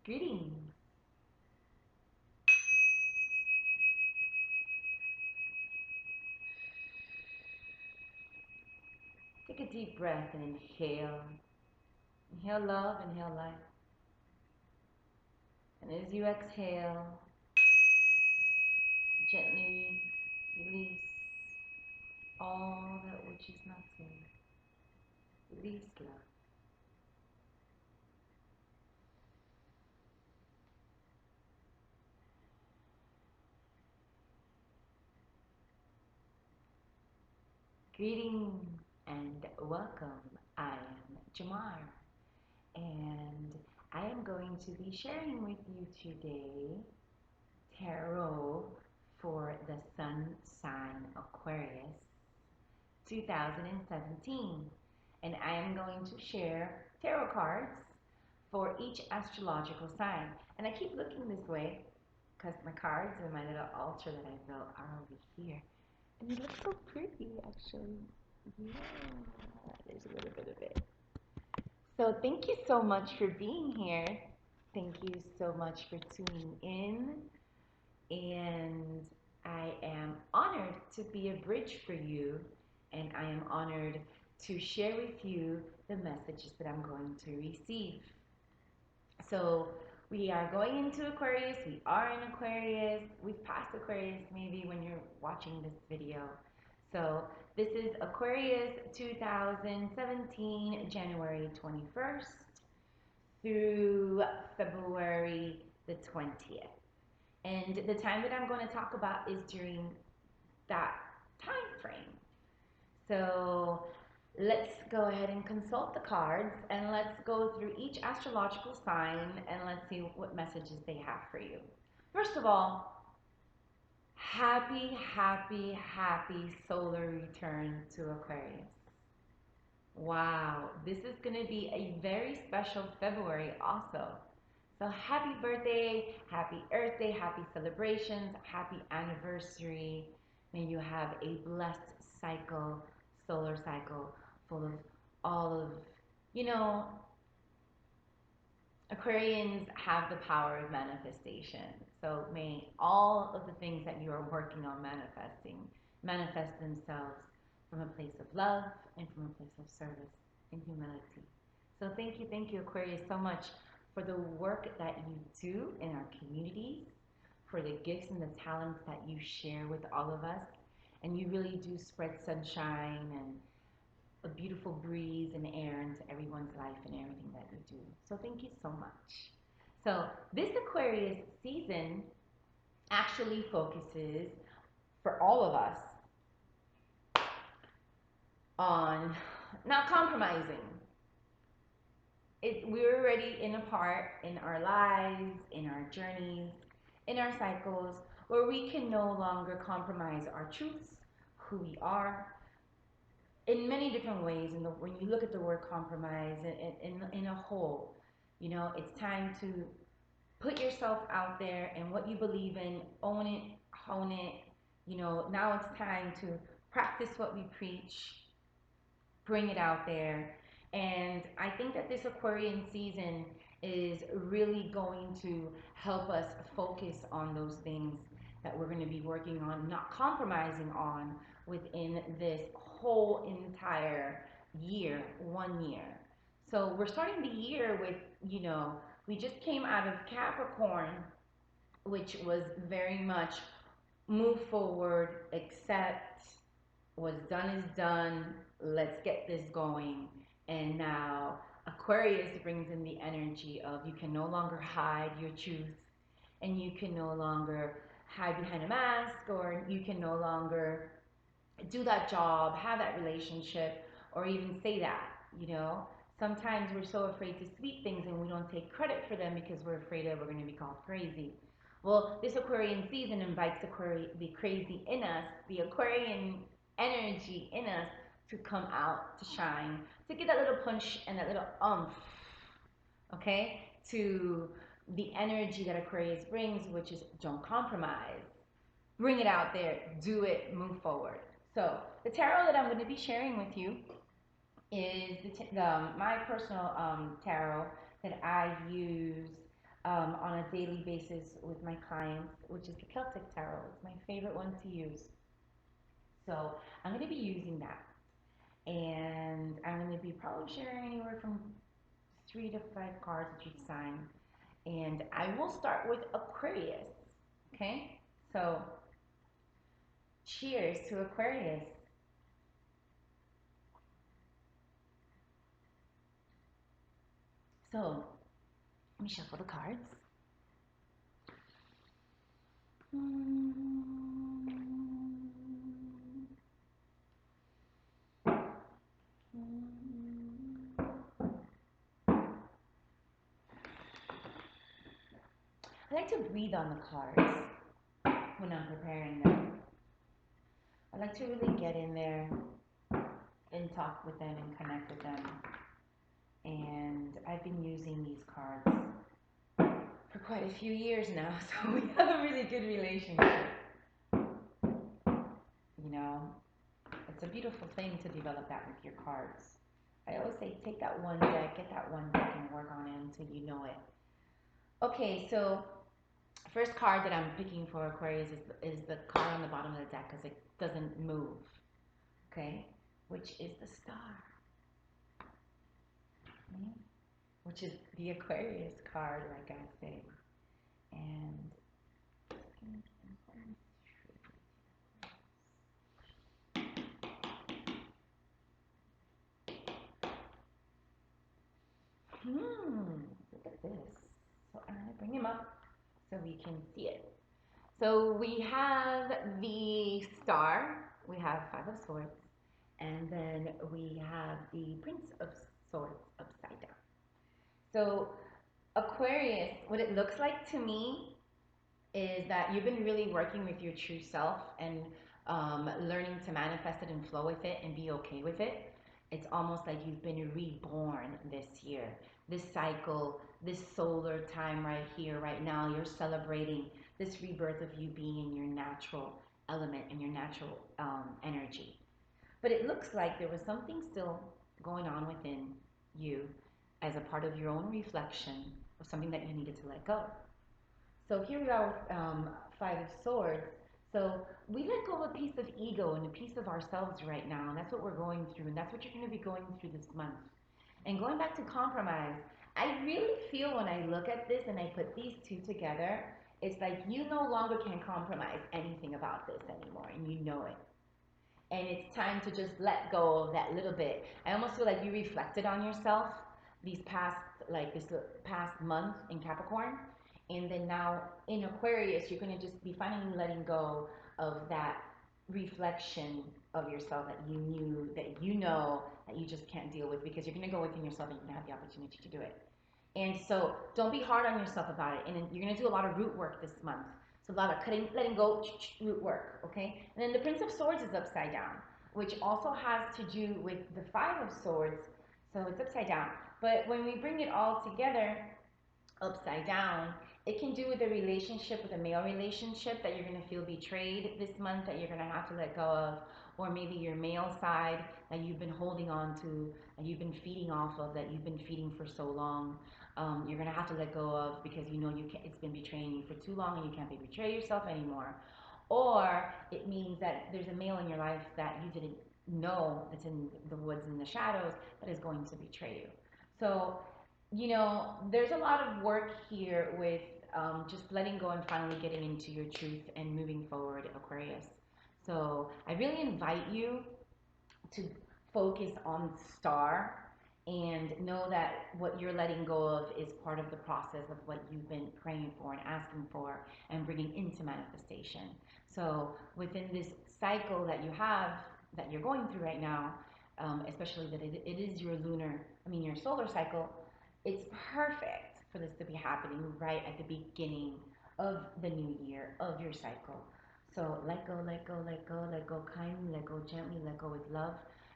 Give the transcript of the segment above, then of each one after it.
Greetings. Take a deep breath and inhale. Inhale love, inhale life. And as you exhale, gently release all that which is not so. Release love. Greetings and welcome. I am Jimar, and I am going to be sharing with you today tarot for the sun sign Aquarius 2017. And I am going to share tarot cards for each astrological sign. And I keep looking this way because my cards and my little altar that I built are over here. And it looks so pretty, actually. Yeah, there's a little bit of it. So thank you so much for being here. Thank you so much for tuning in. And I am honored to be a bridge for you. And I am honored to share with you the messages that I'm going to receive. So we are going into Aquarius. We are in Aquarius. We've passed Aquarius maybe when you're watching this video. So this is Aquarius 2017, January 21st through February the 20th. And the time that I'm going to talk about is during that time frame. So let's go ahead and consult the cards and let's go through each astrological sign and let's see what messages they have for you. First of all, happy solar return to Aquarius. Wow, this is going to be a very special February also. So happy birthday, happy Earth Day, happy celebrations, happy anniversary. May you have a blessed cycle, solar cycle, full of all of, Aquarians have the power of manifestation. So may all of the things that you are working on manifest themselves from a place of love and from a place of service and humility. So thank you, Aquarius, so much for the work that you do in our communities, for the gifts and the talents that you share with all of us. And you really do spread sunshine and a beautiful breeze and air into everyone's life and everything that you do. So thank you so much. So this Aquarius season actually focuses for all of us on not compromising. We're already in a part in our lives, in our journeys, in our cycles, where we can no longer compromise our truths, who we are, in many different ways. When you look at the word compromise in a whole, it's time to put yourself out there and what you believe in, own it, hone it. Now it's time to practice what we preach, bring it out there. And I think that this Aquarian season is really going to help us focus on those things that we're going to be working on, not compromising on within this whole entire year, 1 year. So we're starting the year with, we just came out of Capricorn, which was very much move forward, accept, what's done is done, let's get this going. And now Aquarius brings in the energy of you can no longer hide your truth, and you can no longer hide behind a mask, or you can no longer do that job, have that relationship, or even say that. Sometimes we're so afraid to speak things and we don't take credit for them because we're afraid that we're going to be called crazy. Well, this Aquarian season invites the crazy in us, the Aquarian energy in us, to come out, to shine, to get that little punch and that little okay, to the energy that Aquarius brings, which is don't compromise. Bring it out there, do it, move forward. So the tarot that I'm going to be sharing with you is my personal tarot that I use on a daily basis with my clients, which is the Celtic Tarot. It's my favorite one to use. So I'm going to be using that. And I'm going to be probably sharing anywhere from 3 to 5 cards that each sign. And I will start with Aquarius. Okay? So cheers to Aquarius. So let me shuffle the cards. I like to breathe on the cards when I'm preparing them. I like to really get in there and talk with them and connect with them. And I've been using these cards for quite a few years now, so we have a really good relationship. You know, it's a beautiful thing to develop that with your cards. I always say take that one deck, get that one deck and work on it until you know it. Okay, so first card that I'm picking for Aquarius is the card on the bottom of the deck because it doesn't move. Okay, which is the star. Okay? Which is the Aquarius card, like I say. And look at this. So I'm going to bring him up so we can see it. So we have the star, we have Five of Swords, and then we have the Prince of Swords upside down. So Aquarius, what it looks like to me is that you've been really working with your true self and learning to manifest it and flow with it and be okay with it. It's almost like you've been reborn this year. This cycle, this solar time right here, right now, you're celebrating this rebirth of you being in your natural element and your natural energy. But it looks like there was something still going on within you as a part of your own reflection of something that you needed to let go. So here we are with Five of Swords. So we let go of a piece of ego and a piece of ourselves right now, and that's what we're going through, and that's what you're going to be going through this month. And going back to compromise, I really feel when I look at this and I put these two together, it's like you no longer can compromise anything about this anymore, and you know it. And it's time to just let go of that little bit. I almost feel like you reflected on yourself this past month in Capricorn, and then now in Aquarius, you're going to just be finally letting go of that reflection of yourself that you knew, that you know, that you just can't deal with, because you're going to go within yourself and you're going to have the opportunity to do it. And so don't be hard on yourself about it. And then you're going to do a lot of root work this month. So a lot of cutting, letting go, root work, okay? And then the Prince of Swords is upside down, which also has to do with the Five of Swords. So it's upside down. But when we bring it all together, upside down, it can do with a relationship, with a male relationship that you're going to feel betrayed this month, that you're going to have to let go of, or maybe your male side that you've been holding on to, that you've been feeding off of, that you've been feeding for so long. You're going to have to let go of because you know it's been betraying you for too long and you can't betray yourself anymore. Or it means that there's a male in your life that you didn't know, that's in the woods and the shadows, that is going to betray you. So, you know, there's a lot of work here with just letting go and finally getting into your truth and moving forward, Aquarius. So I really invite you to focus on star and know that what you're letting go of is part of the process of what you've been praying for and asking for and bringing into manifestation. So within this cycle that you have, that you're going through right now, especially that it is your your solar cycle, it's perfect for this to be happening right at the beginning of the new year, of your cycle. So let go, let go, let go, let go kindly, let go gently, let go with love.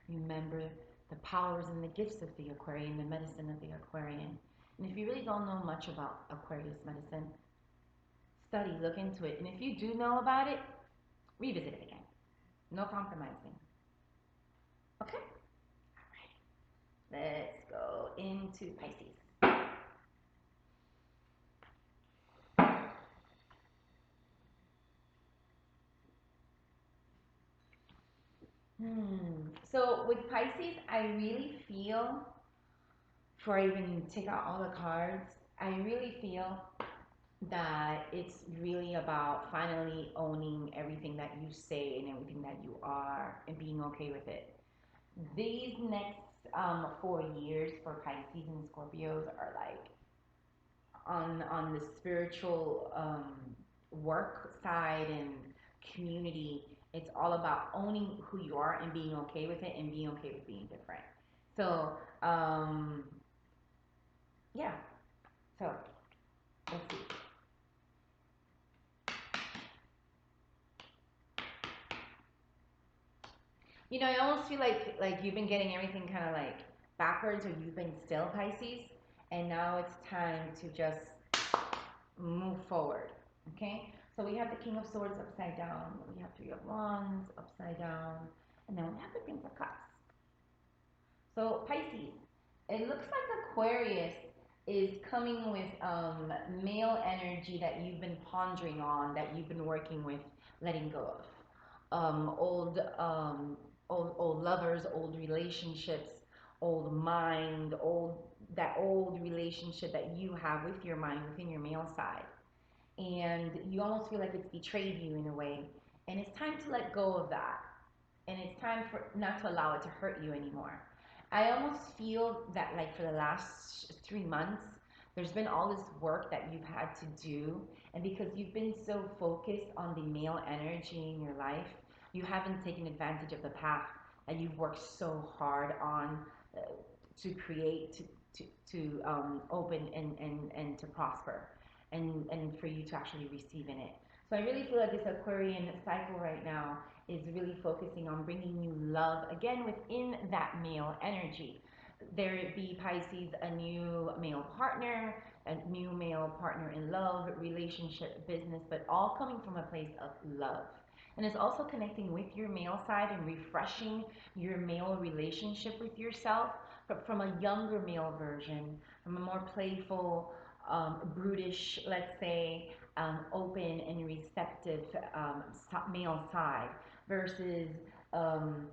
Remember the powers and the gifts of the Aquarian, the medicine of the Aquarian. And if you really don't know much about Aquarius medicine, study, look into it. And if you do know about it, revisit it again. No compromising. Okay? All right. Let's go into Pisces. So with Pisces, I really feel, before I even take out all the cards, I really feel that it's really about finally owning everything that you say and everything that you are and being okay with it. These next 4 years for Pisces and Scorpios are like on the spiritual work side and community. It's all about owning who you are and being okay with it and being okay with being different. So yeah. So let's see. You know, I almost feel like you've been getting everything kind of like backwards, or you've been still, Pisces, and now it's time to just move forward. Okay? So we have the King of Swords upside down, we have Three of Wands upside down, and then we have the Prince of Cups. So Pisces, it looks like Aquarius is coming with male energy that you've been pondering on, that you've been working with, letting go of. Old lovers, old relationships, old mind, old relationship that you have with your mind within your male side, and you almost feel like it's betrayed you in a way, and it's time to let go of that, and it's time for not to allow it to hurt you anymore. I almost feel that like for the last 3 months, there's been all this work that you've had to do, and because you've been so focused on the male energy in your life, you haven't taken advantage of the path that you've worked so hard on uh, to create, to open and to prosper, and for you to actually receive in it. So I really feel like this Aquarian cycle right now is really focusing on bringing you love again within that male energy. There it be Pisces, a new male partner, a new male partner in love, relationship, business, but all coming from a place of love. And it's also connecting with your male side and refreshing your male relationship with yourself, but from a younger male version, from a more playful, brutish, let's say, open and receptive male side versus um,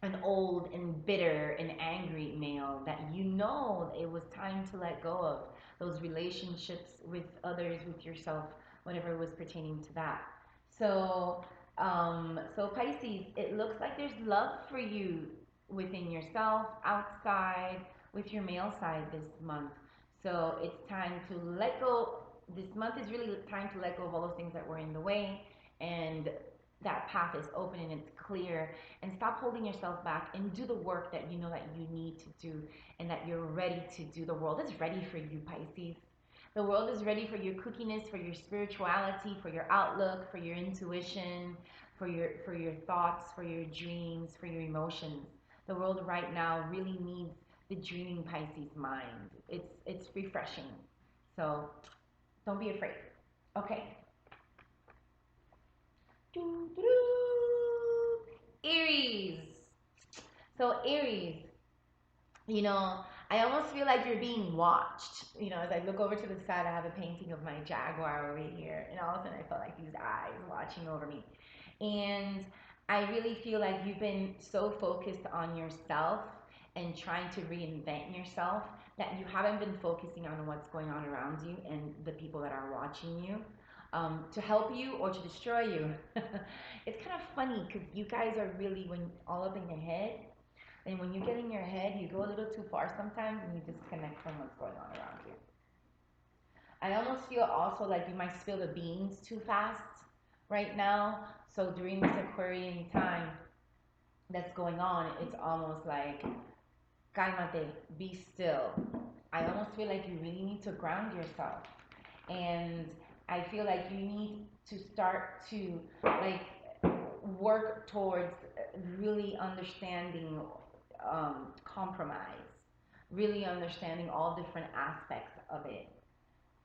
an old and bitter and angry male that you know it was time to let go of those relationships with others, with yourself, whatever was pertaining to that. So, so Pisces, it looks like there's love for you within yourself, outside, with your male side this month. So it's time to let go. This month is really time to let go of all those things that were in the way, and that path is open and it's clear, and stop holding yourself back and do the work that you know that you need to do and that you're ready to do. The world is ready for you, Pisces. The world is ready for your kookiness, for your spirituality, for your outlook, for your intuition, for your thoughts, for your dreams, for your emotions. The world right now really needs the dreaming Pisces mind. It's refreshing. So don't be afraid. Okay. Aries. So Aries, you know, I almost feel like you're being watched. You know, as I look over to the side, I have a painting of my jaguar over here, and all of a sudden I felt like these eyes watching over me. And I really feel like you've been so focused on yourself and trying to reinvent yourself that you haven't been focusing on what's going on around you and the people that are watching you, to help you or to destroy you. It's kind of funny because you guys are really when all up in your head, and when you get in your head, you go a little too far sometimes and you disconnect from what's going on around you. I almost feel also like you might spill the beans too fast right now. So during this Aquarian time that's going on, it's almost like, calmate, be still. I almost feel like you really need to ground yourself. And I feel like you need to start to like work towards really understanding compromise, really understanding all different aspects of it,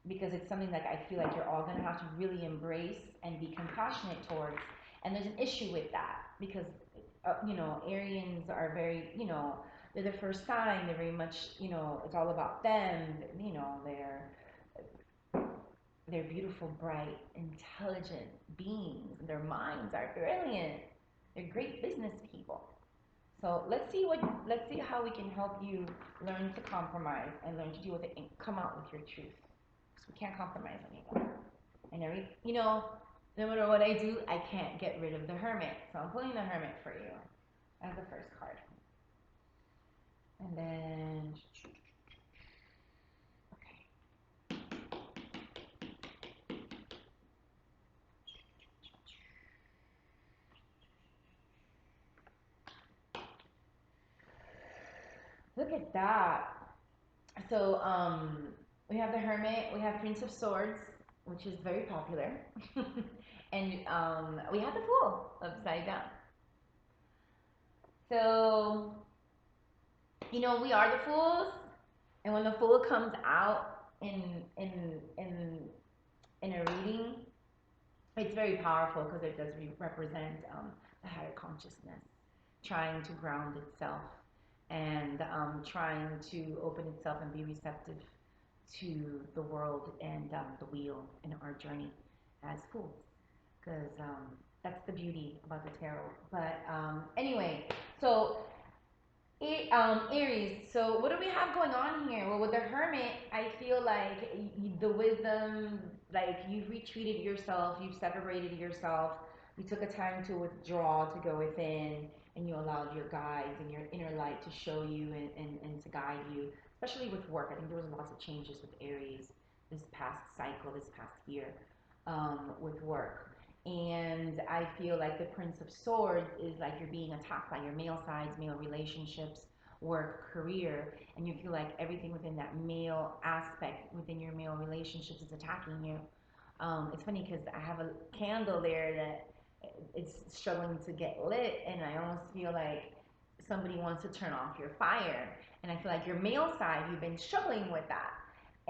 because it's something that I feel like you're all going to have to really embrace and be compassionate towards. And there's an issue with that because, you know, Arians are very, you know, they're the first sign. They're very much, you know, it's all about them. You know, they're beautiful, bright, intelligent beings. Their minds are brilliant. They're great business people. So let's see how we can help you learn to compromise and learn to deal with it and come out with your truth. Because we can't compromise anymore. And no matter what I do, I can't get rid of the Hermit. So I'm pulling the Hermit for you as the first card. And then, okay. Look at that. So we have the Hermit, we have Prince of Swords, which is very popular, and we have the Fool upside down. So we are the fools, and when the Fool comes out in a reading, it's very powerful because it does represent the higher consciousness trying to ground itself and trying to open itself and be receptive to the world and the wheel in our journey as fools, because that's the beauty about the tarot. But anyway, so Aries. So what do we have going on here? Well, with the Hermit, I feel like the wisdom, like you've retreated yourself, you've separated yourself, you took a time to withdraw, to go within, and you allowed your guides and your inner light to show you and to guide you, especially with work. I think there was lots of changes with Aries this past cycle, this past year, with work. And I feel like the Prince of Swords is like you're being attacked by your male sides, male relationships, work, career, and you feel like everything within that male aspect within your male relationships is attacking you. It's funny because I have a candle there that it's struggling to get lit, and I almost feel like somebody wants to turn off your fire. And I feel like your male side, you've been struggling with that.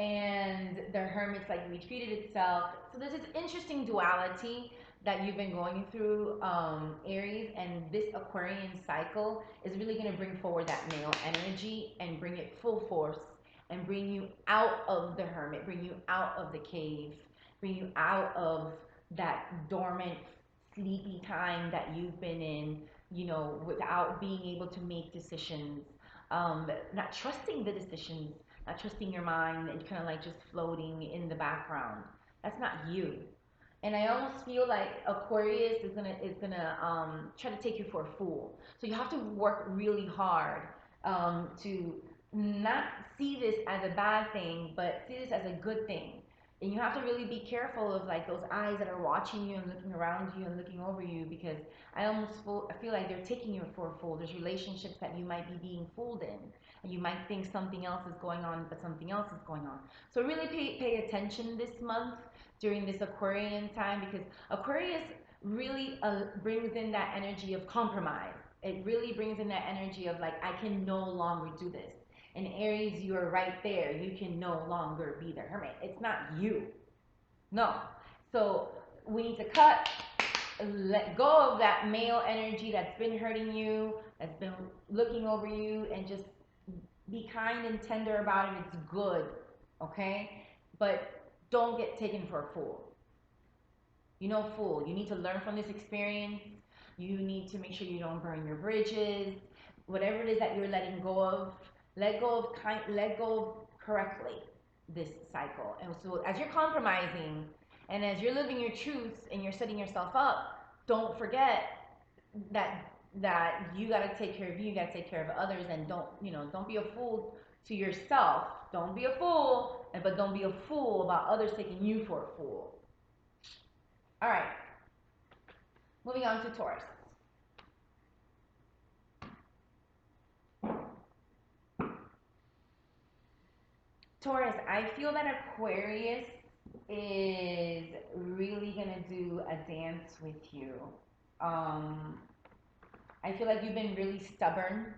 And the Hermit's like retreated itself. So there's this interesting duality that you've been going through, Aries, and this Aquarian cycle is really going to bring forward that male energy and bring it full force and bring you out of the Hermit, bring you out of the cave, bring you out of that dormant, sleepy time that you've been in, without being able to make decisions, not trusting the decisions, not trusting your mind, and kind of like just floating in the background. That's not you. And I almost feel like Aquarius is gonna try to take you for a fool. So you have to work really hard to not see this as a bad thing, but see this as a good thing. And you have to really be careful of like those eyes that are watching you and looking around you and looking over you, because I feel like they're taking you for a fool. There's relationships that you might be being fooled in, and you might think something else is going on, but something else is going on. So really pay attention this month during this Aquarian time, because Aquarius really brings in that energy of compromise. It really brings in that energy of like, I can no longer do this. And Aries, you are right there. You can no longer be the Hermit. It's not you. No. So we need to let go of that male energy that's been hurting you, that's been looking over you, and just be kind and tender about it. It's good. Okay? But don't get taken for a fool. Fool. You need to learn from this experience. You need to make sure you don't burn your bridges. Whatever it is that you're letting go of, let go of correctly this cycle. And so as you're compromising and as you're living your truths and you're setting yourself up, don't forget that you got to take care of you got to take care of others, and don't be a fool to yourself. Don't be a fool, but don't be a fool about others taking you for a fool. All right, moving on to Taurus. Taurus, I feel that Aquarius is really going to do a dance with you. I feel like you've been really stubborn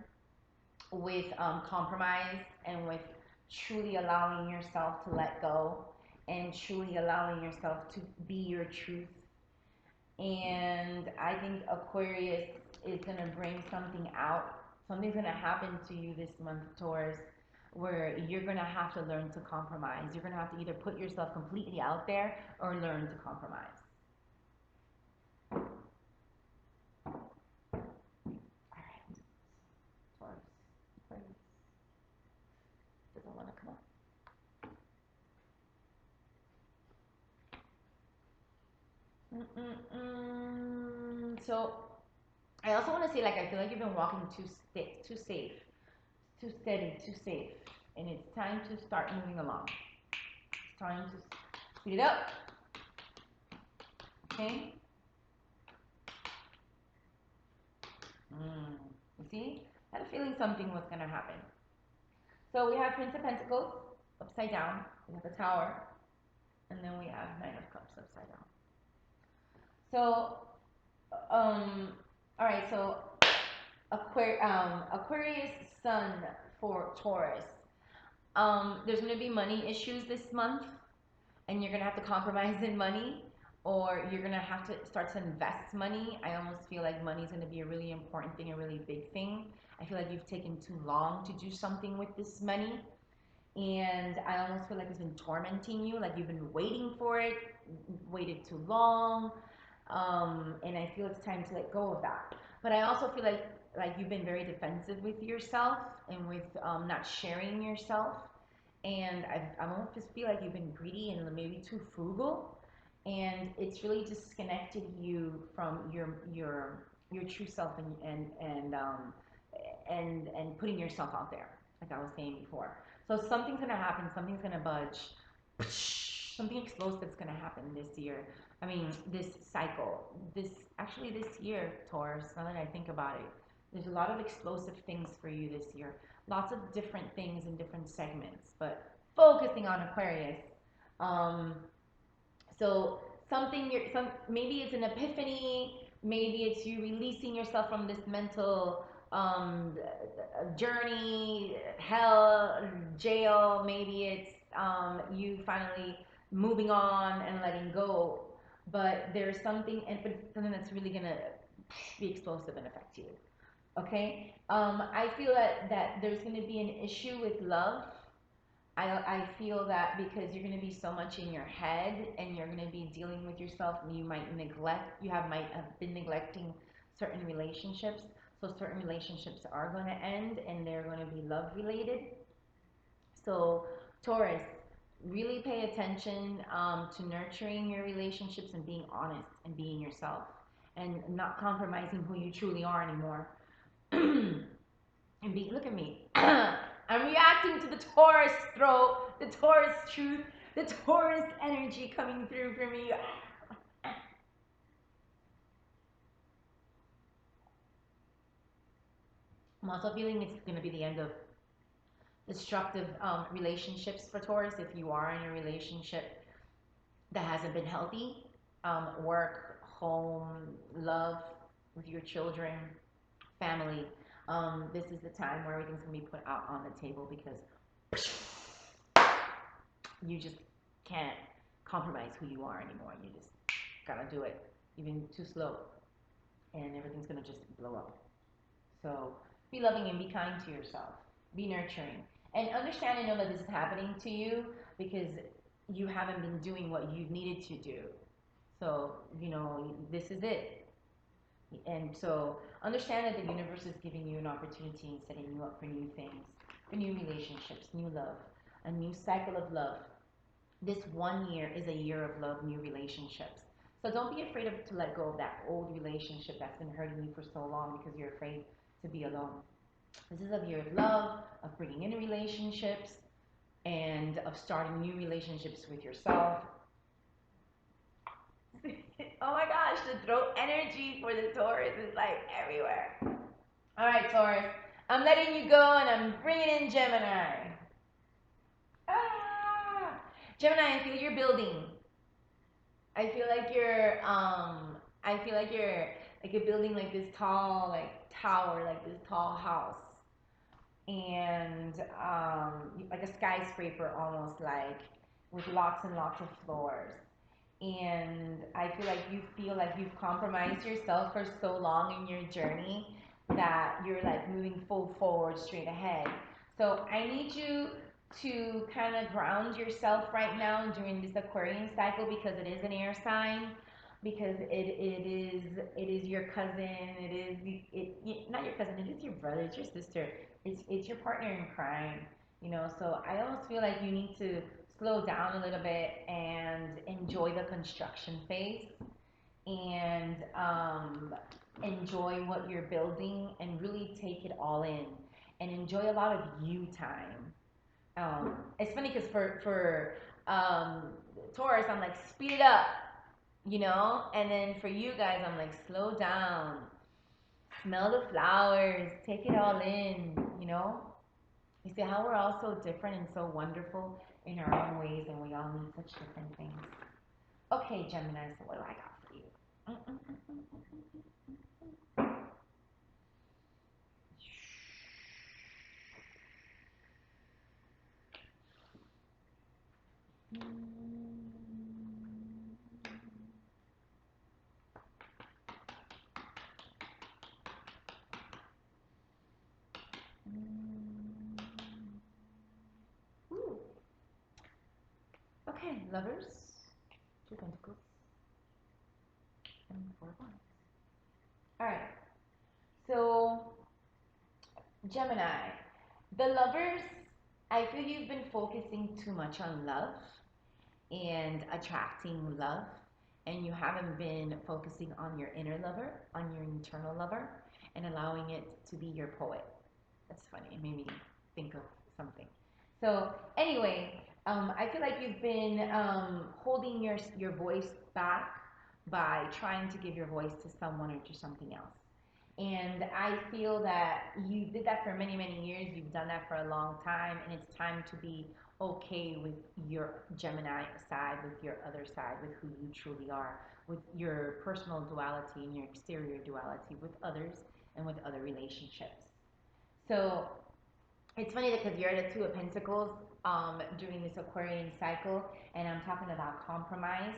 with compromise and with truly allowing yourself to let go and truly allowing yourself to be your truth. And I think Aquarius is going to bring something out. Something's going to happen to you this month, Taurus, where you're going to have to learn to compromise. You're going to have to either put yourself completely out there or learn to compromise. All right. Aquarius. Doesn't want to come up. So I also want to say, like, I feel like you've been walking too safe, too steady, too safe, and it's time to start moving along. It's time to speed it up. Okay. You see, I had a feeling something was gonna happen. So we have Prince of Pentacles upside down. We have the Tower, and then we have Nine of Cups upside down. So, all right. So Aquarius Sun for Taurus. There's going to be money issues this month, and you're going to have to compromise in money, or you're going to have to start to invest money. I almost feel like money is going to be a really important thing, a really big thing. I feel like you've taken too long to do something with this money, and I almost feel like it's been tormenting you, like you've been waiting for it, waited too long, and I feel it's time to let go of that. But I also feel like you've been very defensive with yourself and with not sharing yourself, and I almost just feel like you've been greedy and maybe too frugal, and it's really disconnected you from your true self and putting yourself out there, like I was saying before. So something's gonna happen, something's gonna budge, something explosive is gonna happen this year. I mean, this cycle, this year, Taurus. Now that I think about it, there's a lot of explosive things for you this year. Lots of different things in different segments, but focusing on Aquarius. So maybe it's an epiphany, maybe it's you releasing yourself from this mental journey, hell, jail. Maybe it's you finally moving on and letting go. But there's something, but something that's really gonna be explosive and affect you. Okay, I feel that there's gonna be an issue with love. I feel that because you're going to be so much in your head and you're going to be dealing with yourself, and you might might have been neglecting certain relationships. So certain relationships are going to end and they're going to be love related. So Taurus, really pay attention to nurturing your relationships and being honest and being yourself and not compromising who you truly are anymore. And look at me. I'm reacting to the Taurus throat, the Taurus truth, the Taurus energy coming through for me. I'm also feeling it's going to be the end of destructive relationships for Taurus. If you are in a relationship that hasn't been healthy, work, home, love with your children, family, this is the time where everything's going to be put out on the table, because you just can't compromise who you are anymore. You just gotta do it. You've been too slow, and everything's gonna just blow up. So be loving and be kind to yourself. Be nurturing, and understand and know that this is happening to you because you haven't been doing what you needed to do. So this is it. And so understand that the universe is giving you an opportunity and setting you up for new things, for new relationships, new love, a new cycle of love. This 1 year is a year of love, new relationships. So don't be afraid to let go of that old relationship that's been hurting you for so long because you're afraid to be alone. This is a year of love, of bringing in relationships, and of starting new relationships with yourself. Oh my gosh, the throat energy for the Taurus is like everywhere. All right, Taurus, I'm letting you go and I'm bringing in Gemini. Gemini, I feel you're building. I feel like you're like you're building like this tall like tower, like this tall house, and like a skyscraper almost, like with lots and lots of floors. And I feel like you've compromised yourself for so long in your journey that you're like moving full forward straight ahead. So I need you to kind of ground yourself right now during this Aquarian cycle, because it is an air sign, because it is your cousin, not your cousin, it is your brother, it's your sister, It's your partner in crime, you know. So I almost feel like you need to slow down a little bit and enjoy the construction phase, and enjoy what you're building, and really take it all in, and enjoy a lot of you time. It's funny because for Taurus, I'm like speed it up, you know, and then for you guys, I'm like slow down, smell the flowers, take it all in, you know. You see how we're all so different and so wonderful in our own ways, and we all need such different things. Okay, Gemini, so what do I got for you? Ooh. Okay, lovers, two pentacles and four of wands. All right, so Gemini, the lovers, I feel you've been focusing too much on love and attracting love, and you haven't been focusing on your inner lover, on your internal lover, and allowing it to be your poet. That's funny. It made me think of something. So anyway, I feel like you've been holding your voice back by trying to give your voice to someone or to something else. And I feel that you did that for many, many years. You've done that for a long time, and it's time to be okay with your Gemini side, with your other side, with who you truly are, with your personal duality and your exterior duality with others and with other relationships. So it's funny because you're at a Two of Pentacles during this Aquarian cycle, and I'm talking about compromise.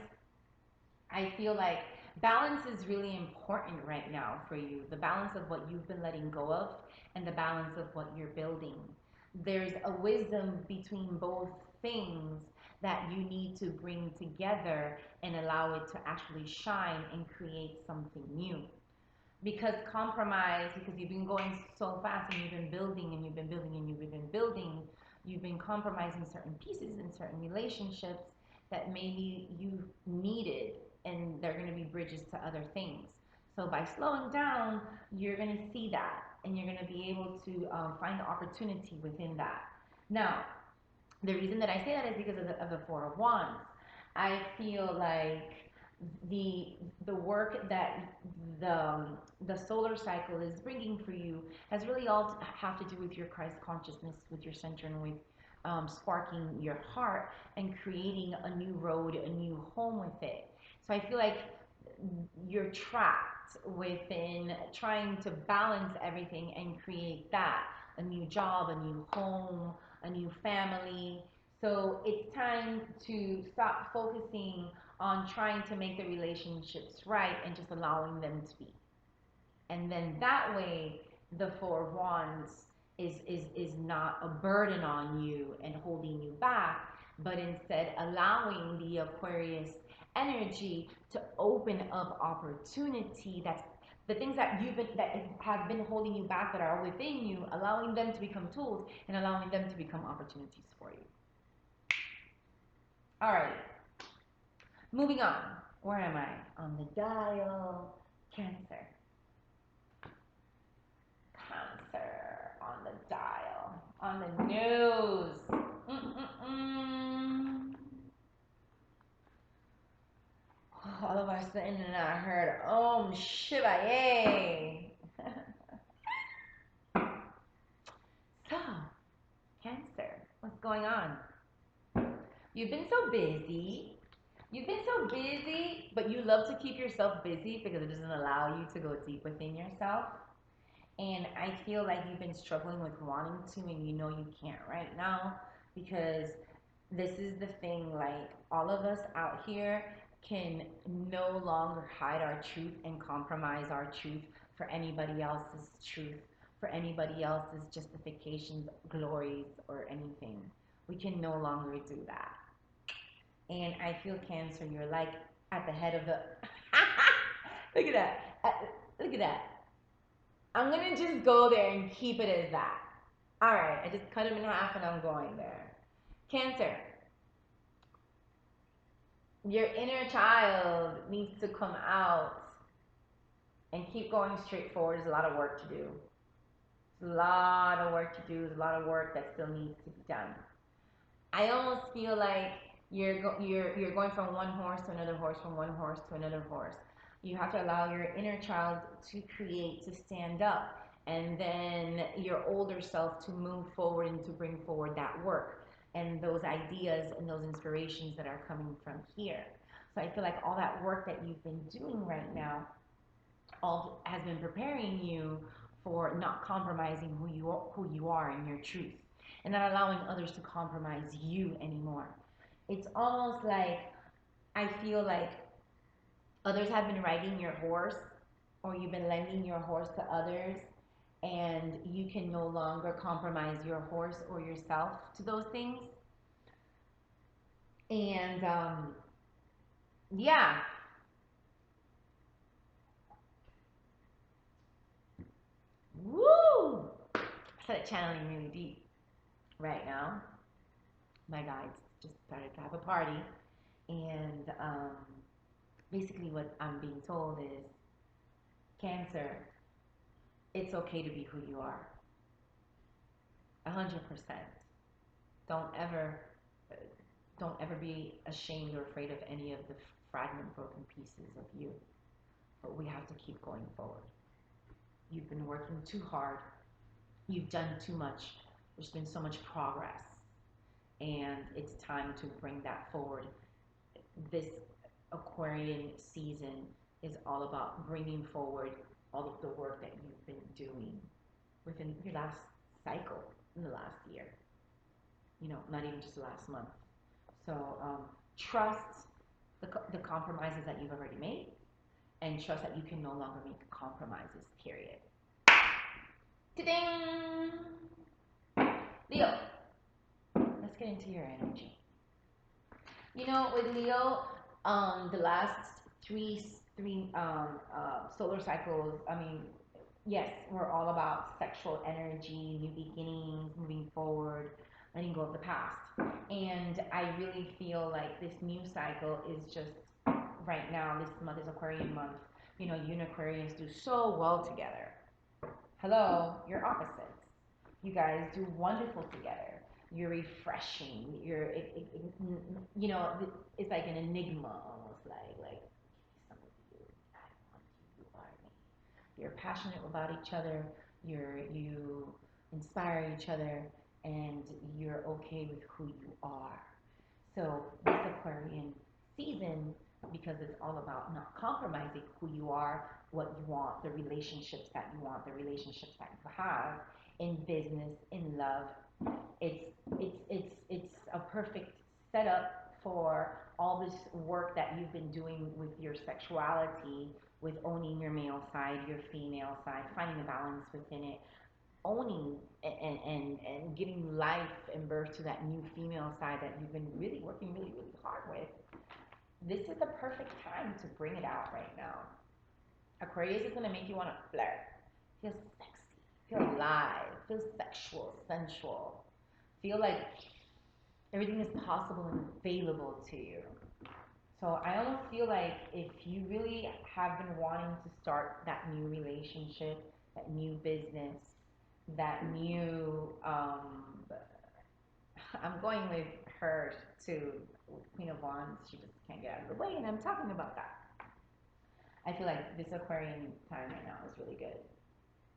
I feel like balance is really important right now for you. The balance of what you've been letting go of and the balance of what you're building. There's a wisdom between both things that you need to bring together and allow it to actually shine and create something new. Because compromise, because you've been going so fast and you've been building and you've been building and you've been building, you've been compromising certain pieces in certain relationships that maybe you needed, and they're going to be bridges to other things. So by slowing down, you're going to see that, and you're going to be able to find the opportunity within that. Now, the reason that I say that is because of the Four of Wands. I feel like the work that the solar cycle is bringing for you has really all have to do with your Christ consciousness, with your center, and with sparking your heart and creating a new road, a new home with it. So I feel like you're trapped within trying to balance everything and create that, a new job, a new home, a new family. So it's time to stop focusing on trying to make the relationships right and just allowing them to be. And then that way, the Four of Wands is not a burden on you and holding you back, but instead allowing the Aquarius energy to open up opportunity. That's the things that have been holding you back, that are within you, allowing them to become tools and allowing them to become opportunities for you. All right, moving on. Where am I? On the dial. Cancer. Cancer on the dial. On the nose. All of a sudden, I heard Om Shivaye. So, Cancer, what's going on? You've been so busy. You've been so busy, but you love to keep yourself busy because it doesn't allow you to go deep within yourself. And I feel like you've been struggling with wanting to, and you know you can't right now, because this is the thing, like, all of us out here can no longer hide our truth and compromise our truth for anybody else's truth, for anybody else's justifications, glories, or anything. We can no longer do that. And I feel, Cancer, you're like at the head of the look at that. Look at that. I'm gonna just go there and keep it as that. All right, I just cut him in half and I'm going there. Cancer, your inner child needs to come out and keep going straight forward. There's a lot of work to do. There's a lot of work to do. There's a lot of work that still needs to be done. I almost feel like you're going from one horse to another horse, from one horse to another horse. You have to allow your inner child to create, to stand up, and then your older self to move forward and to bring forward that work and those ideas and those inspirations that are coming from here. So I feel like all that work that you've been doing right now all has been preparing you for not compromising who you are and your truth, and not allowing others to compromise you anymore. It's almost like I feel like others have been riding your horse, or you've been lending your horse to others, and you can no longer compromise your horse or yourself to those things. And yeah, woo! I started channeling really deep right now. My guides just started to have a party, and basically what I'm being told is, Cancer, it's okay to be who you are. 100%. Don't ever, uh, don't ever be ashamed or afraid of any of the fragment, broken pieces of you. But we have to keep going forward. You've been working too hard. You've done too much. There's been so much progress, and it's time to bring that forward. This Aquarian season is all about bringing forward all of the work that you've been doing within your last cycle, in the last year, not even just the last month. So trust the compromises that you've already made, and trust that you can no longer make compromises, period. Ta-ding! Leo, let's get into your energy. With Leo, the last three solar cycles, I mean, yes, we're all about sexual energy, new beginnings, moving forward, letting go of the past. And I really feel like this new cycle is just right now. This month is Aquarian month. You and Aquarians do so well together. Hello, you're opposites. You guys do wonderful together. You're refreshing. It's like an enigma almost, like some of you, I want you are me. You're passionate about each other. You inspire each other, and you're okay with who you are. So this Aquarian season, because it's all about not compromising who you are, what you want, the relationships that you want, the relationships that you have in business, in love. It's a perfect setup for all this work that you've been doing with your sexuality, with owning your male side, your female side, finding a balance within it, owning and giving life and birth to that new female side that you've been really working really hard with. This is the perfect time to bring it out right now. Aquarius is going to make you want to flirt, feel sexy, feel alive, feel sexual, sensual, feel like everything is possible and available to you. So I almost feel like if you really have been wanting to start that new relationship, that new business, that new, I'm going with her to Queen of Wands. She just can't get out of the way, and I'm talking about that. I feel like this Aquarian time right now is really good.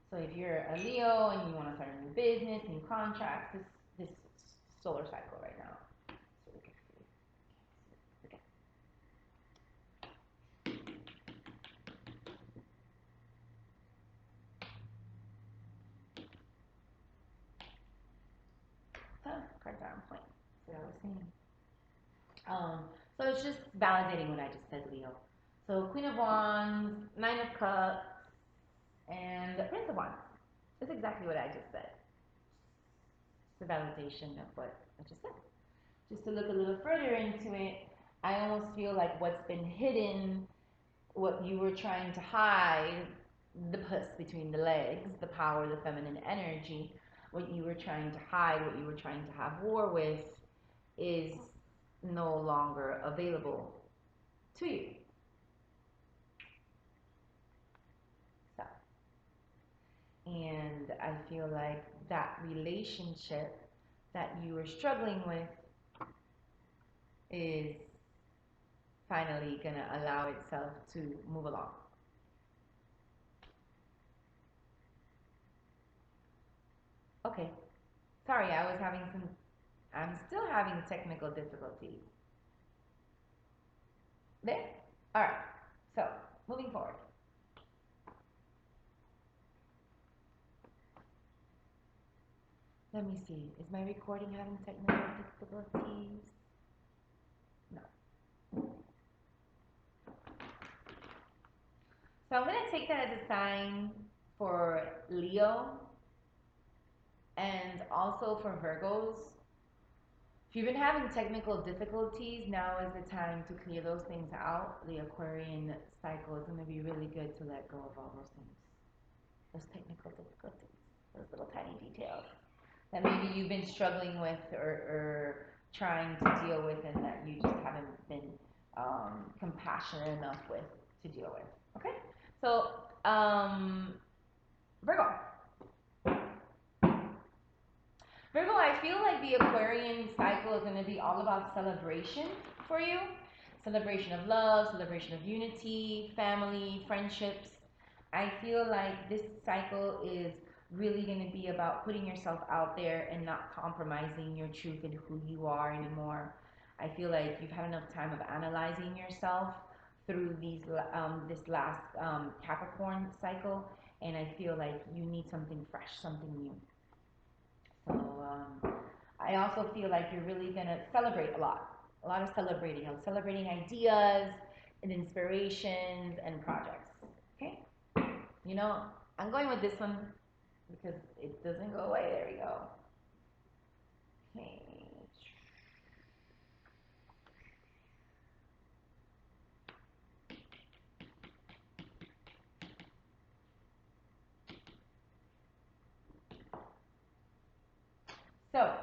So if you're a Leo and you want to start a new business, new contracts, this solar cycle right now is really good for you. Okay. Cards are on point. That's what I was saying. So it's just validating what I just said, Leo. So Queen of Wands, Nine of Cups, and Prince of Wands. That's exactly what I just said. It's a validation of what I just said. Just to look a little further into it, I almost feel like what's been hidden, what you were trying to hide, the puss between the legs, the power, the feminine energy, what you were trying to hide, what you were trying to have war with, is no longer available to you. So, and I feel like that relationship that you were struggling with is finally gonna allow itself to move along. Okay, sorry, I'm still having technical difficulties. There? Alright, so moving forward. Let me see, is my recording having technical difficulties? No. So I'm going to take that as a sign for Leo and also for Virgos. If you've been having technical difficulties, now is the time to clear those things out. The Aquarian cycle is going to be really good to let go of all those things, those technical difficulties, those little tiny details that maybe you've been struggling with or trying to deal with, and that you just haven't been compassionate enough with to deal with. Okay? So, Virgo. Virgo, I feel like the Aquarian cycle is going to be all about celebration for you. Celebration of love, celebration of unity, family, friendships. I feel like this cycle is really going to be about putting yourself out there and not compromising your truth and who you are anymore. I feel like you've had enough time of analyzing yourself through this last Capricorn cycle, and I feel like you need something fresh, something new. So I also feel like you're really gonna celebrate a lot of celebrating. I'm celebrating ideas and inspirations and projects. Okay, you know, I'm going with this one because it doesn't go away. There we go. Okay. So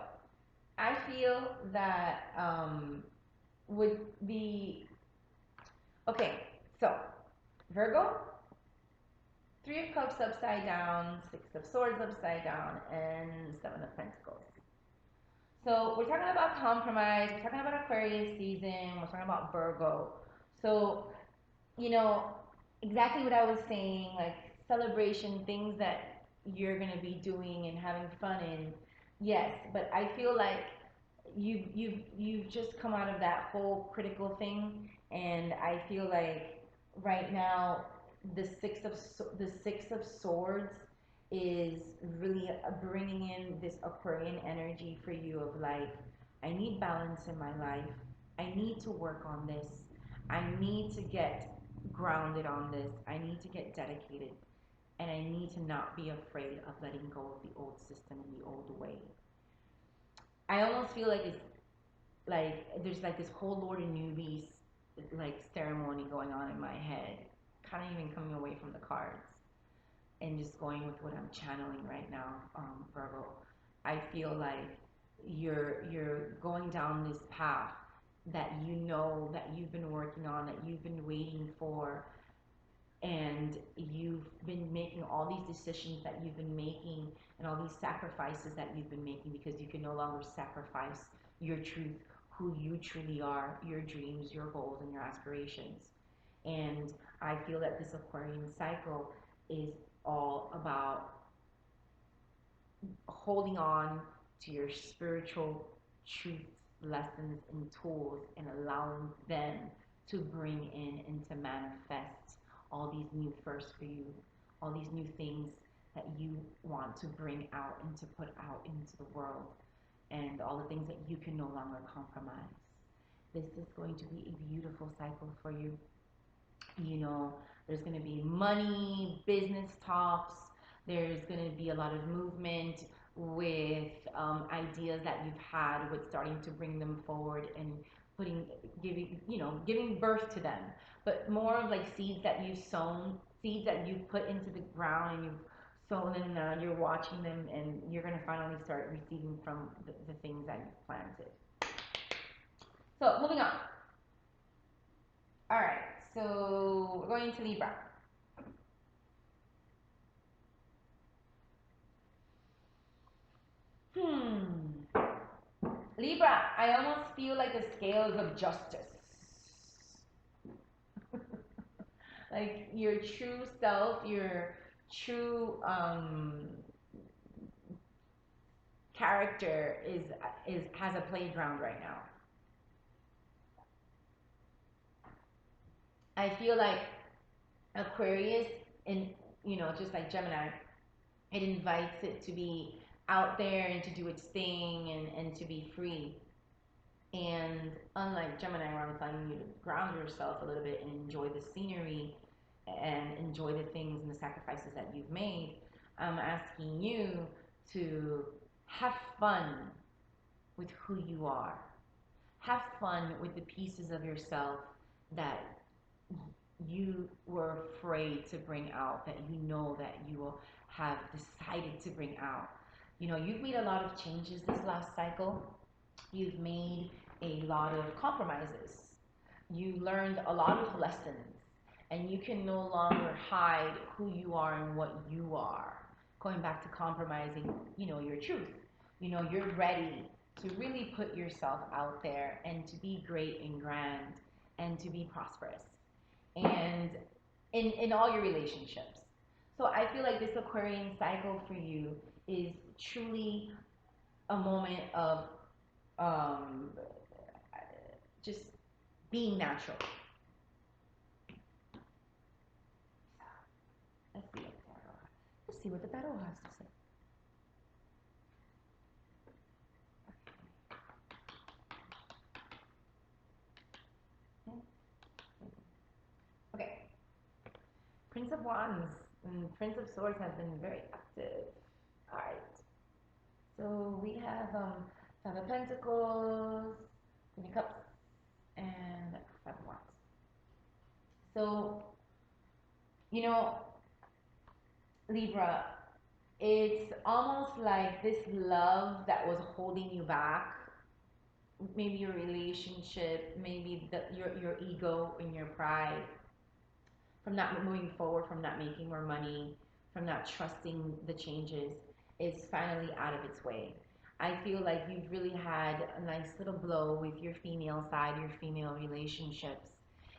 I feel that would be okay. So Virgo, Three of Cups upside down, Six of Swords upside down, and Seven of Pentacles. So we're talking about compromise. We're talking about Aquarius season. We're talking about Virgo. So you know exactly what I was saying, like celebration, things that you're gonna be doing and having fun in. Yes, but I feel like you've just come out of that whole critical thing, and I feel like right now the Six of Swords is really bringing in this Aquarian energy for you of like, I need balance in my life. I need to work on this. I need to get grounded on this. I need to get dedicated. And I need to not be afraid of letting go of the old system and the old way. I almost feel like it's like there's like this whole Lord and Newbies like ceremony going on in my head, kind of even coming away from the cards and just going with what I'm channeling right now, Virgo. I feel like you're going down this path that you know that you've been working on, that you've been waiting for, and you've been making all these decisions that you've been making and all these sacrifices that you've been making because you can no longer sacrifice your truth, who you truly are, your dreams, your goals, and your aspirations. And I feel that this Aquarian cycle is all about holding on to your spiritual truths, lessons, and tools, and allowing them to bring in and to manifest all these new firsts for you, all these new things that you want to bring out and to put out into the world, and all the things that you can no longer compromise. This is going to be a beautiful cycle for you. You know, there's going to be money, business talks, there's going to be a lot of movement with ideas that you've had, with starting to bring them forward and giving birth to them, but more of like seeds that you've sown, seeds that you've put into the ground and you've So then you're watching them, and you're going to finally start receiving from the things that you've planted. So moving on. All right. So we're going to Libra. Libra, I almost feel like the scales of justice. Like your true self, your true character is has a playground right now. I feel like Aquarius, and just like Gemini, it invites it to be out there and to do its thing, and to be free. And unlike Gemini, where I'm telling you to ground yourself a little bit and enjoy the scenery and enjoy the things and the sacrifices that you've made, I'm asking you to have fun with who you are. Have fun with the pieces of yourself that you were afraid to bring out, that that you will have decided to bring out. You've made a lot of changes this last cycle. You've made a lot of compromises. You learned a lot of lessons, and you can no longer hide who you are and what you are. Going back to compromising, your truth. You're ready to really put yourself out there and to be great and grand and to be prosperous. And in all your relationships. So I feel like this Aquarian cycle for you is truly a moment of um, just being natural. Let's see what the tarot has to say. Okay. Prince of Wands and Prince of Swords have been very active. All right. So we have Five of Pentacles, Queen of Cups, and Five of Wands. So, Libra, it's almost like this love that was holding you back. Maybe your relationship, maybe your ego and your pride, from not moving forward, from not making more money, from not trusting the changes, is finally out of its way. I feel like you've really had a nice little blow with your female side, your female relationships.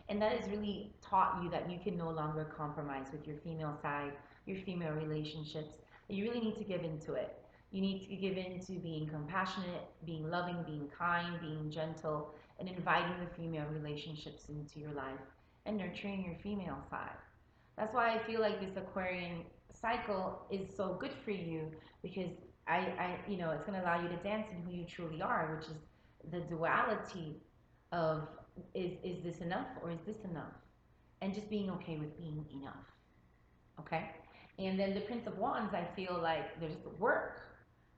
And that has really taught you that you can no longer compromise with your female side, your female relationships. You really need to give into it. You need to give in to being compassionate, being loving, being kind, being gentle, and inviting the female relationships into your life and nurturing your female side. That's why I feel like this Aquarian cycle is so good for you, because it's going to allow you to dance in who you truly are, which is the duality of is this enough or is this enough? And just being okay with being enough. Okay? And then the Prince of Wands, I feel like there's the work.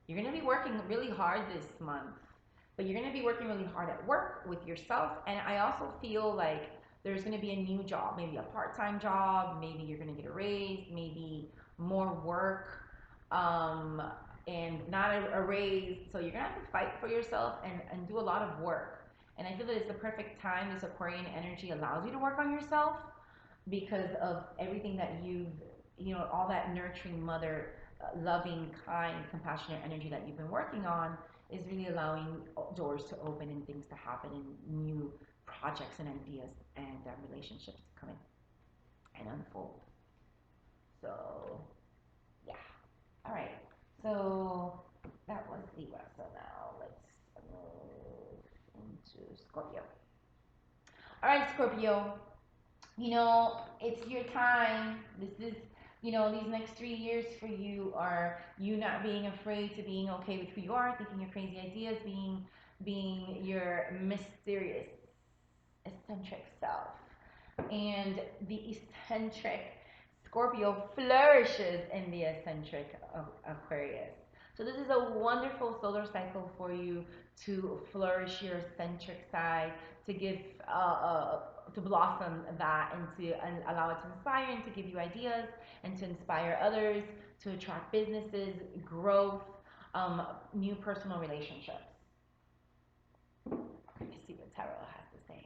You're going to be working really hard this month, but you're going to be working really hard at work with yourself. And I also feel like there's going to be a new job, maybe a part-time job, maybe you're going to get a raise, maybe more work, and not a raise. So you're going to have to fight for yourself and do a lot of work. And I feel that it's the perfect time. This Aquarian energy allows you to work on yourself because of everything that all that nurturing mother, loving, kind, compassionate energy that you've been working on is really allowing doors to open and things to happen and new projects and ideas and relationships to come in and unfold. So, yeah. All right. So that was Libra. So now let's move into Scorpio. All right, Scorpio. It's your time. This is, these next 3 years for you are you not being afraid to being okay with who you are, thinking your crazy ideas, being your mysterious, eccentric self. And the eccentric Scorpio flourishes in the eccentric Aquarius. So this is a wonderful solar cycle for you to flourish your eccentric side, to give to blossom that, and to allow it to inspire and to give you ideas and to inspire others to attract businesses, growth, new personal relationships. Let's see what Tarot has to say.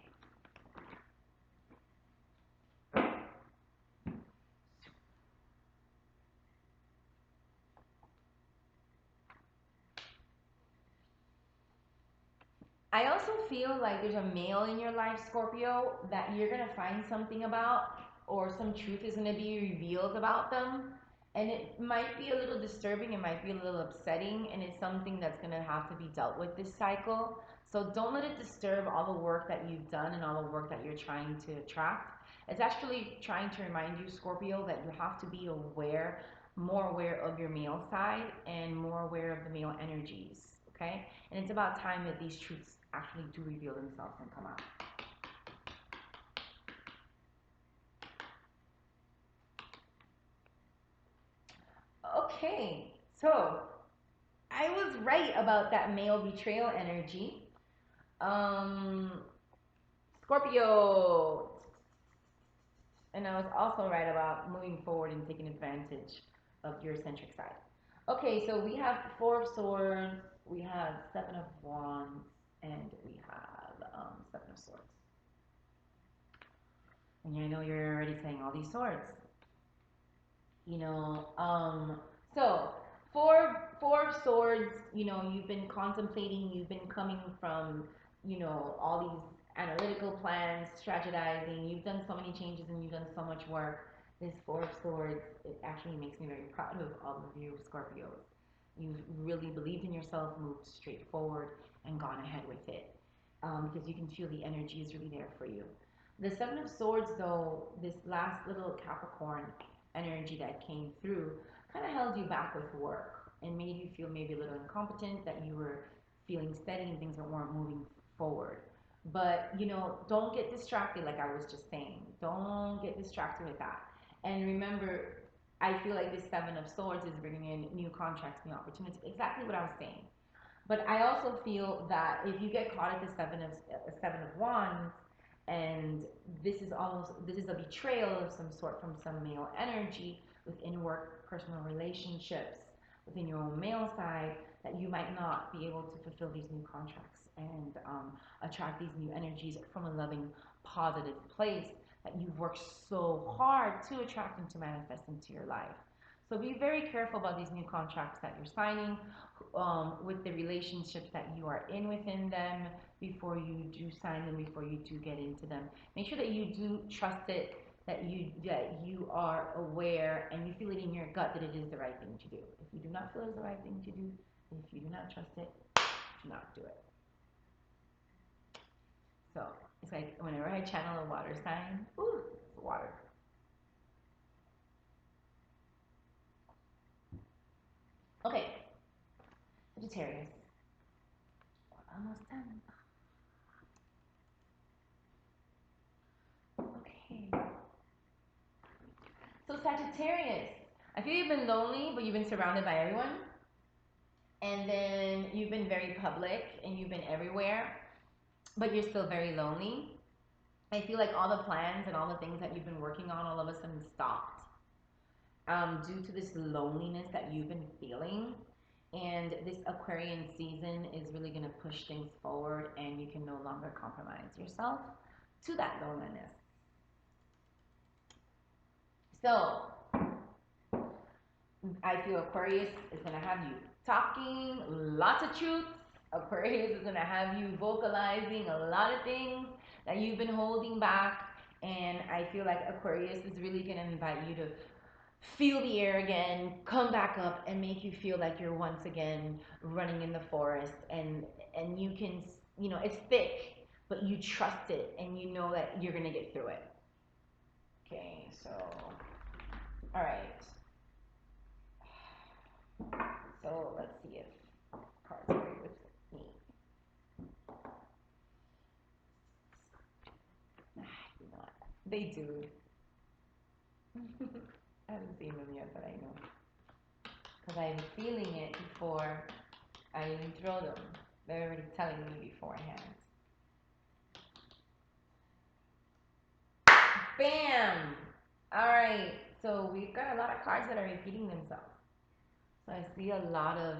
I also feel like there's a male in your life, Scorpio, that you're going to find something about, or some truth is going to be revealed about them. And it might be a little disturbing, it might be a little upsetting, and it's something that's going to have to be dealt with this cycle. So don't let it disturb all the work that you've done and all the work that you're trying to attract. It's actually trying to remind you, Scorpio, that you have to be aware, more aware of your male side and more aware of the male energies. Okay? And it's about time that these truths actually do reveal themselves and come out. Okay, so I was right about that male betrayal energy. Scorpio. And I was also right about moving forward and taking advantage of your eccentric side. Okay, so we have Four of Swords, we have Seven of Wands, and we have Seven of Swords. And I know you're already saying all these swords. You know, so four of Swords, you know, you've been contemplating, you've been coming from, you know, all these analytical plans, strategizing, you've done so many changes and you've done so much work. This Four of Swords, it actually makes me very proud of all of you Scorpios. You've really believed in yourself, moved straight forward, and gone ahead with it. Because you can feel the energy is really there for you. The Seven of Swords, though, this last little Capricorn energy that came through kind of held you back with work and made you feel maybe a little incompetent, that you were feeling steady and things weren't moving forward. But, you know, don't get distracted, like I was just saying. Don't get distracted with that. And remember, I feel like this Seven of Swords is bringing in new contracts, new opportunities. Exactly what I was saying. But I also feel that if you get caught at the Seven of Wands, and this is a betrayal of some sort from some male energy within work, personal relationships, within your own male side, that you might not be able to fulfill these new contracts and attract these new energies from a loving, positive place that you've worked so hard to attract and to manifest into your life. So be very careful about these new contracts that you're signing, with the relationships that you are in within them, before you do sign them, before you do get into them. Make sure that you do trust it, that you are aware and you feel it in your gut that it is the right thing to do. If you do not feel it is the right thing to do, if you do not trust it, do not do it. So it's like whenever I channel a water sign, ooh, water. Okay, Sagittarius. We're almost done. Okay. So Sagittarius, I feel you've been lonely, but you've been surrounded by everyone. And then you've been very public and you've been everywhere, but you're still very lonely. I feel like all the plans and all the things that you've been working on all of a sudden stopped, due to this loneliness that you've been feeling. And this Aquarian season is really going to push things forward, and you can no longer compromise yourself to that loneliness. So I feel Aquarius is going to have you talking lots of truths. Aquarius is going to have you vocalizing a lot of things that you've been holding back. And I feel like Aquarius is really going to invite you to feel the air again, come back up, and make you feel like you're once again running in the forest. And you can, you know, it's thick, but you trust it and you know that you're going to get through it. Okay, so, all right. So let's see if cards agree with me. You know what? They do. I haven't seen them yet, but I know. Because I'm feeling it before I even throw them. They're already telling me beforehand. Bam! Alright, so we've got a lot of cards that are repeating themselves. So I see a lot of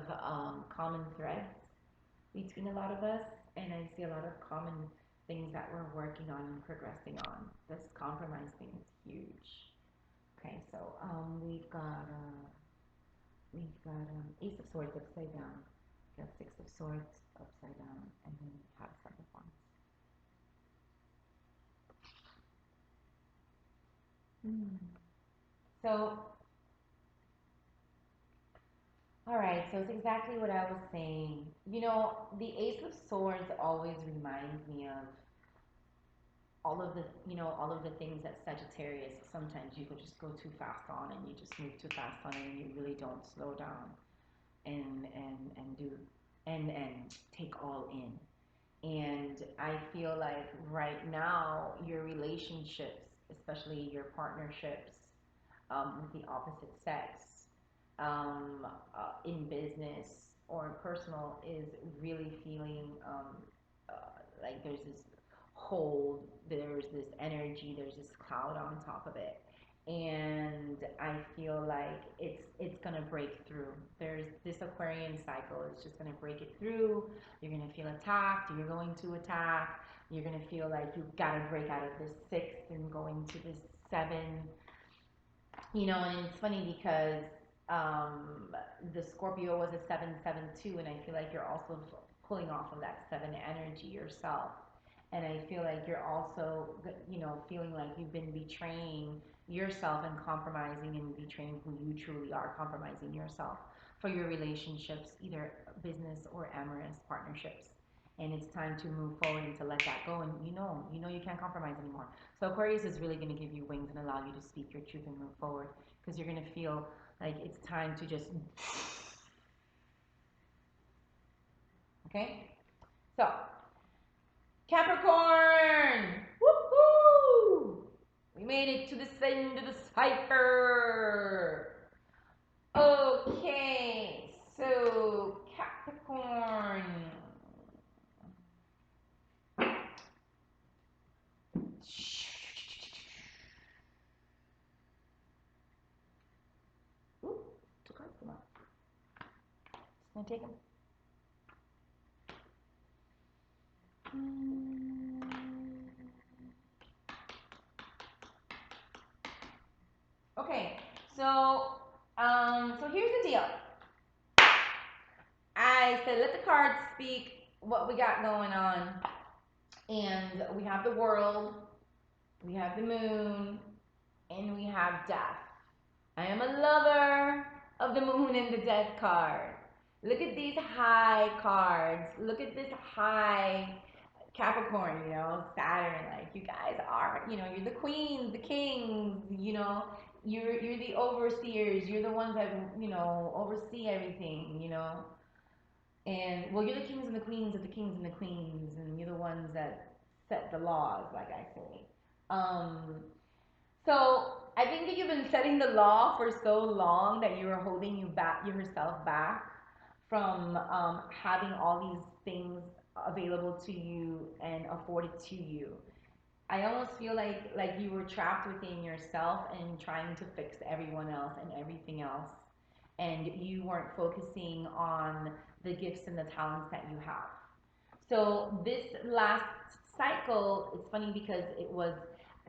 common threads between a lot of us, and I see a lot of common things that we're working on and progressing on. This compromise thing is huge. Okay, so we've got Ace of Swords upside down. We got Six of Swords upside down, and then we have Seven of Wands. So, all right, so it's exactly what I was saying. You know, the Ace of Swords always reminds me of all of the things that Sagittarius, sometimes you could just go too fast on and you just move too fast on it and you really don't slow down and do and take all in. And I feel like right now your relationships, especially your partnerships with the opposite sex, in business or personal, is really feeling like there's this hold, there's this energy, there's this cloud on top of it. And I feel like it's gonna break through. There's this Aquarian cycle, it's just gonna break it through. You're gonna feel attacked, you're going to attack, you're gonna feel like you've gotta break out of this six and go into this seven. And it's funny because the Scorpio was a 7-7-2, and I feel like you're also pulling off of that seven energy yourself. And I feel like you're also, feeling like you've been betraying yourself and compromising and betraying who you truly are, compromising yourself for your relationships, either business or amorous partnerships. And it's time to move forward and to let that go. And you can't compromise anymore. So Aquarius is really going to give you wings and allow you to speak your truth and move forward, because you're going to feel like it's time to just. Okay? So, Capricorn! Woohoo! We made it to the end of the cipher. Okay, so Capricorn. Ooh, two cards come out. Just gonna take them. Okay, so here's the deal. I said let the cards speak what we got going on, and we have the world, we have the moon, and we have death. I am a lover of the moon and the death card. Look at these high cards. Look at this high Capricorn, Saturn. Like, you guys are, you're the queens, the kings, you're the overseers. You're the ones that, oversee everything, And, well, you're the kings and the queens of the kings and the queens, and you're the ones that set the laws, like I say. So I think that you've been setting the law for so long that you are holding yourself back from having all these things available to you and afforded to you. I almost feel like you were trapped within yourself and trying to fix everyone else and everything else, and you weren't focusing on the gifts and the talents that you have. So this last cycle, it's funny because it was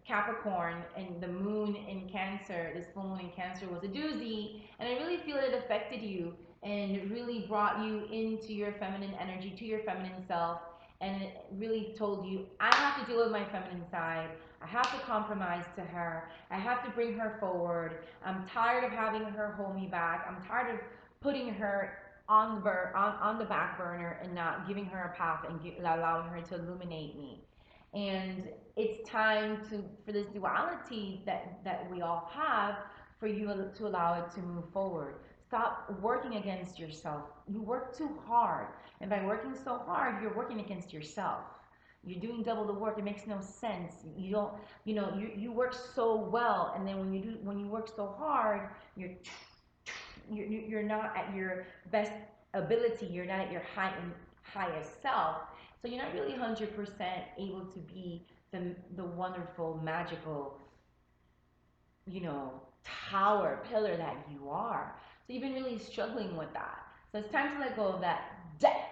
Capricorn and the moon in Cancer. This full moon in Cancer was a doozy, and I really feel it affected you and it really brought you into your feminine energy, to your feminine self, and it really told you, I have to deal with my feminine side. I have to compromise to her. I have to bring her forward. I'm tired of having her hold me back. I'm tired of putting her on the back burner and not giving her a path and allowing her to illuminate me. And it's time for this duality that we all have, for you to allow it to move forward. Stop working against yourself. You work too hard, and by working so hard, you're working against yourself. You're doing double the work. It makes no sense. You don't, you work so well, and then when you work so hard, you're not at your best ability. You're not at your highest self. So you're not really 100% able to be the wonderful, magical, tower, pillar that you are. So you've been really struggling with that. So it's time to let go of that death.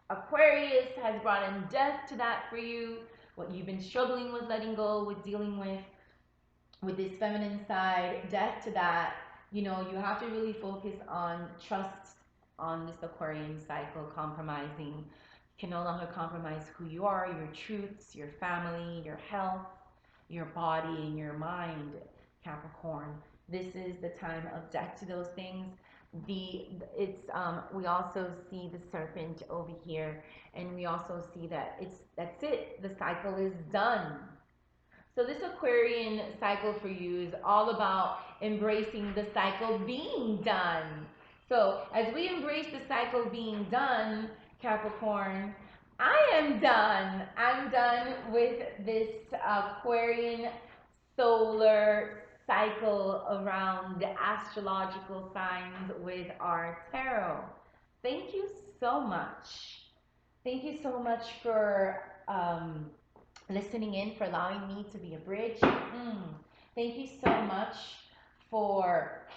Aquarius has brought in death to that for you. What you've been struggling with letting go, with dealing with this feminine side, death to that. You know, you have to really focus on trust on this Aquarian cycle, compromising. You can no longer compromise who you are, your truths, your family, your health, your body, and your mind, Capricorn. This is the time of death to those things. We also see the serpent over here, and we also see that that's it. The cycle is done. So this Aquarian cycle for you is all about embracing the cycle being done. So as we embrace the cycle being done, Capricorn, I am done. I'm done with this Aquarian solar cycle around the astrological signs with our tarot. Thank you so much. Thank you so much for listening in, for allowing me to be a bridge. Thank you so much for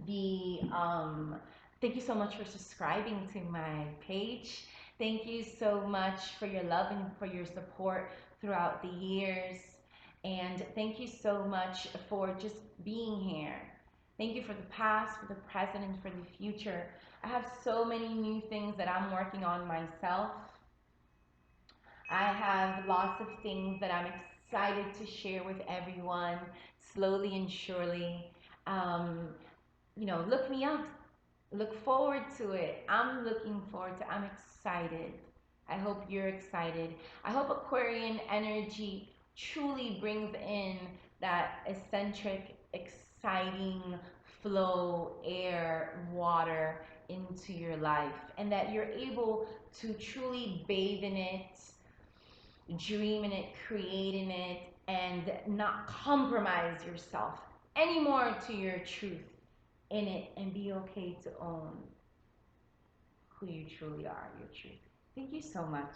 the thank you so much for subscribing to my page. Thank you so much for your love and for your support throughout the years. And thank you so much for just being here. Thank you for the past, for the present, and for the future. I have so many new things that I'm working on myself. I have lots of things that I'm excited to share with everyone, slowly and surely. Look me up. Look forward to it. I'm looking forward to it. I'm excited. I hope you're excited. I hope Aquarian energy truly brings in that eccentric, exciting flow, air, water into your life, and that you're able to truly bathe in it, dream in it, create in it, and not compromise yourself anymore to your truth in it, and be okay to own who you truly are, your truth. Thank you so much.